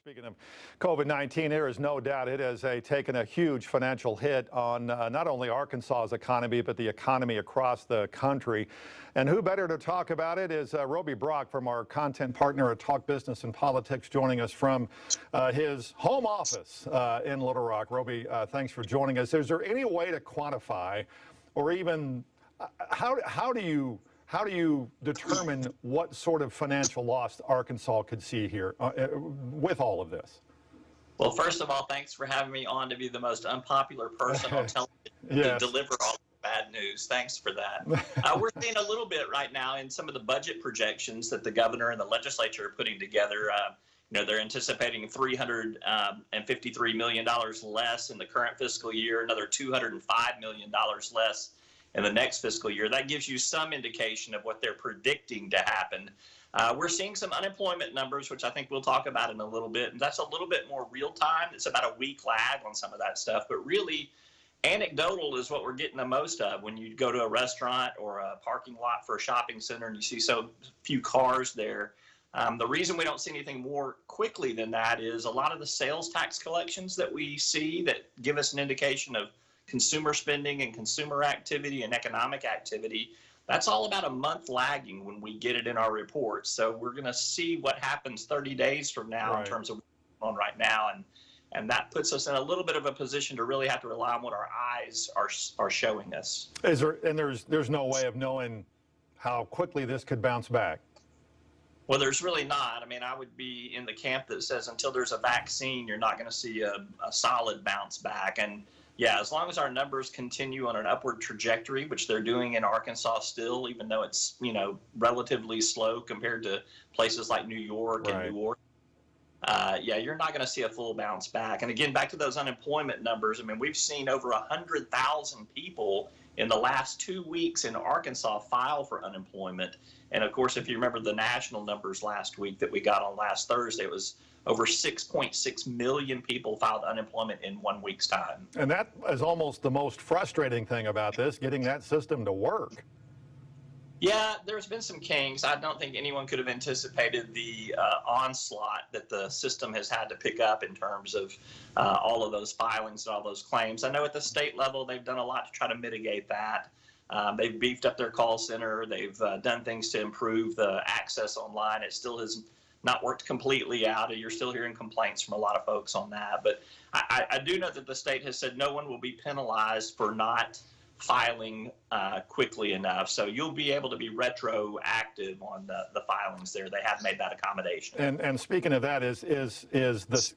Speaking of COVID-19, there is no doubt it has taken a huge financial hit on not only Arkansas's economy, but the economy across the country. And who better to talk about it is Roby Brock from our content partner at Talk Business and Politics, joining us from his home office in Little Rock. Roby, thanks for joining us. Is there any way to quantify, or even how do you determine what sort of financial loss Arkansas could see here with all of this? Well, first of all, thanks for having me on to be the most unpopular person on television Yes. to deliver all the bad news. Thanks for that. We're seeing a little bit right now in some of the budget projections that the governor and the legislature are putting together. They're anticipating $353 million less in the current fiscal year, another $205 million less in the next fiscal year. That gives you some indication of what they're predicting to happen. We're seeing some unemployment numbers, which I think we'll talk about in a little bit. And that's a little bit more real time. It's about a week lag on some of that stuff. But really, anecdotal is what we're getting the most of. When you go to a restaurant or a parking lot for a shopping center and you see so few cars there, the reason we don't see anything more quickly than that is a lot of the sales tax collections that we see that give us an indication of consumer spending and consumer activity and economic activity. That's all about a month lagging when we get it in our reports. So we're going to see what happens 30 days from now in terms of what's going on right now. And that puts us in a little bit of a position to really have to rely on what our eyes are showing us. There's no way of knowing how quickly this could bounce back? Well, there's really not. I mean, I would be in the camp that says until there's a vaccine, you're not going to see a solid bounce back. And yeah, as long as our numbers continue on an upward trajectory, which they're doing in Arkansas still, even though it's, relatively slow compared to places like New York and New Orleans, you're not going to see a full bounce back. And again, back to those unemployment numbers, I mean, we've seen over 100,000 people in the last 2 weeks in Arkansas file for unemployment. And of course, if you remember the national numbers last week that we got on last Thursday, it was over 6.6 million people filed unemployment in 1 week's time. And that is almost the most frustrating thing about this, getting that system to work. Yeah, there's been some kinks. I don't think anyone could have anticipated the onslaught that the system has had to pick up in terms of all of those filings and all those claims. I know at the state level, they've done a lot to try to mitigate that. They've beefed up their call center. They've done things to improve the access online. It still has not worked completely out. You're still hearing complaints from a lot of folks on that. But I do know that the state has said no one will be penalized for not filing quickly enough. So you'll be able to be retroactive on the filings there. They have made that accommodation. And speaking of that,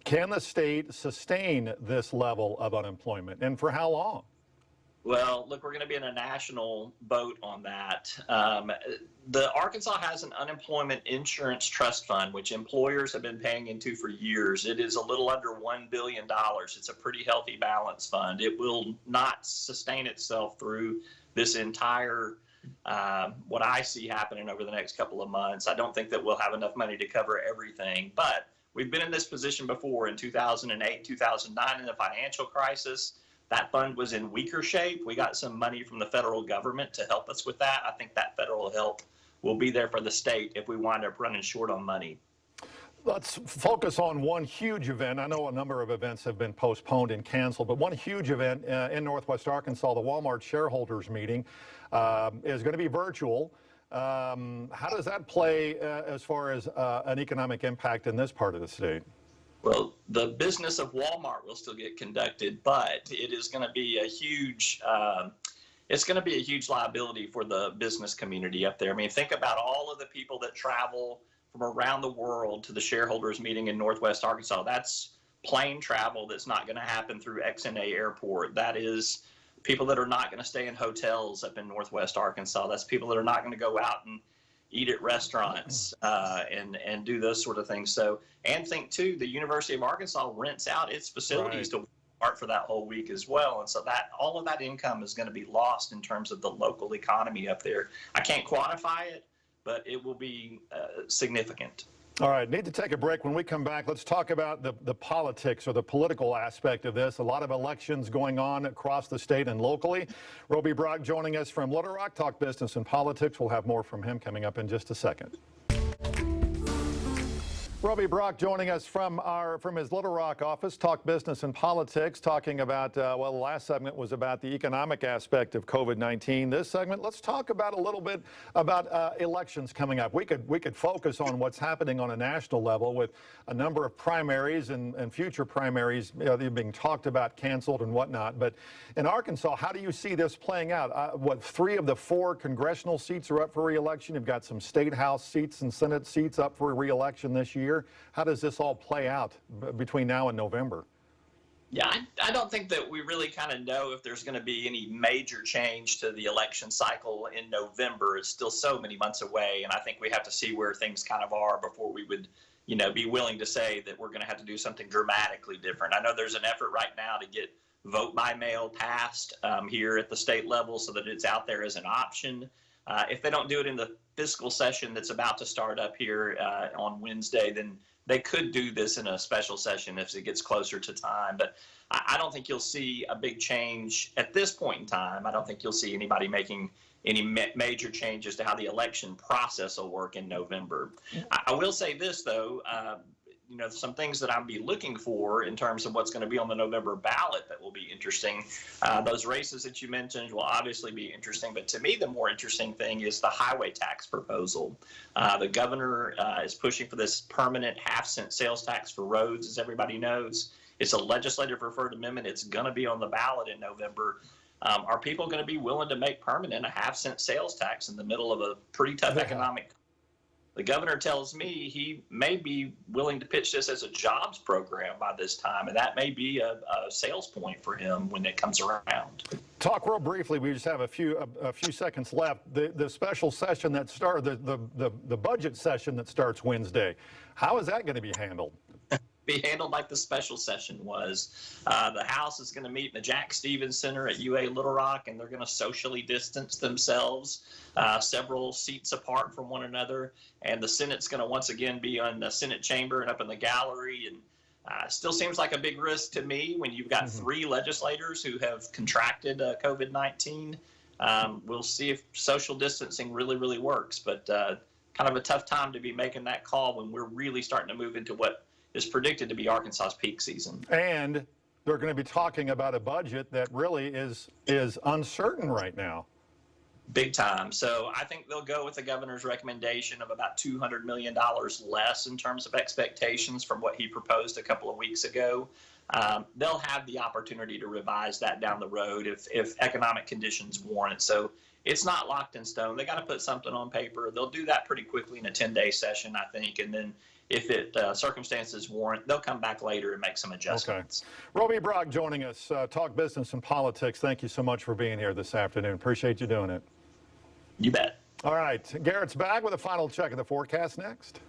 can the state sustain this level of unemployment, and for how long? Well, look, we're going to be in a national boat on that. The Arkansas has an unemployment insurance trust fund, which employers have been paying into for years. It is a little under $1 billion. It's a pretty healthy balance fund. It will not sustain itself through this entire, what I see happening over the next couple of months. I don't think that we'll have enough money to cover everything, but we've been in this position before in 2008, 2009 in the financial crisis. That fund was in weaker shape. We got some money from the federal government to help us with that. I think that federal help will be there for the state if we wind up running short on money. Let's focus on one huge event. I know a number of events have been postponed and canceled, but one huge event in Northwest Arkansas, the Walmart shareholders meeting, is going to be virtual. How does that play as far as an economic impact in this part of the state? Well, the business of Walmart will still get conducted, but it is going to be a huge, liability for the business community up there. I mean, think about all of the people that travel from around the world to the shareholders meeting in Northwest Arkansas. That's plane travel that's not going to happen through XNA Airport. That is people that are not going to stay in hotels up in Northwest Arkansas. That's people that are not going to go out and eat at restaurants and do those sort of things. So, and think too, the University of Arkansas rents out its facilities to Walmart for that whole week as well. And so that all of that income is going to be lost in terms of the local economy up there. I can't quantify it, but it will be significant. All right, need to take a break. When we come back, let's talk about the politics or the political aspect of this. A lot of elections going on across the state and locally. Roby Brock joining us from Little Rock, Talk Business and Politics. We'll have more from him coming up in just a second. Roby Brock joining us from his Little Rock office, Talk Business and Politics, talking about, well, the last segment was about the economic aspect of COVID-19. This segment, let's talk about a little bit about elections coming up. We could focus on what's happening on a national level with a number of primaries and future primaries being talked about, canceled and whatnot. But in Arkansas, how do you see this playing out? What, 3 of the 4 congressional seats are up for re-election? You've got some state house seats and Senate seats up for re-election this year. How does this all play out between now and November? Yeah, I don't think that we really kind of know if there's going to be any major change to the election cycle in November. It's still so many months away, and I think we have to see where things kind of are before we would, be willing to say that we're going to have to do something dramatically different. I know there's an effort right now to get vote by mail passed here at the state level so that it's out there as an option. If they don't do it in the fiscal session that's about to start up here on Wednesday, then they could do this in a special session if it gets closer to time. But I don't think you'll see a big change at this point in time. I don't think you'll see anybody making any major changes to how the election process will work in November. I will say this, though. Some things that I'll be looking for in terms of what's going to be on the November ballot that will be interesting. Those races that you mentioned will obviously be interesting, but to me, the more interesting thing is the highway tax proposal. The governor is pushing for this permanent half-cent sales tax for roads, as everybody knows. It's a legislative referred amendment. It's going to be on the ballot in November. Are people going to be willing to make permanent a half-cent sales tax in the middle of a pretty tough economic? The governor tells me he may be willing to pitch this as a jobs program by this time, and that may be a sales point for him when it comes around. Talk real briefly. We just have a few seconds left. The special session that started, the budget session that starts Wednesday. How is that going to be handled? Be handled like the special session was. The House is going to meet in the Jack Stevens Center at UA Little Rock, and they're going to socially distance themselves several seats apart from one another. And the Senate's going to once again be on the Senate chamber and up in the gallery. And still seems like a big risk to me when you've got 3 legislators who have contracted COVID-19. We'll see if social distancing really, really works. But kind of a tough time to be making that call when we're really starting to move into what is predicted to be Arkansas's peak season. And they're going to be talking about a budget that really is uncertain right now. Big time. So I think they'll go with the governor's recommendation of about $200 million less in terms of expectations from what he proposed a couple of weeks ago. They'll have the opportunity to revise that down the road if economic conditions warrant. So it's not locked in stone. They got to put something on paper. They'll do that pretty quickly in a 10-day session, I think, and then if circumstances warrant, they'll come back later and make some adjustments. Okay. Roby Brock joining us, Talk Business and Politics. Thank you so much for being here this afternoon. Appreciate you doing it. You bet. All right. Garrett's back with a final check of the forecast next.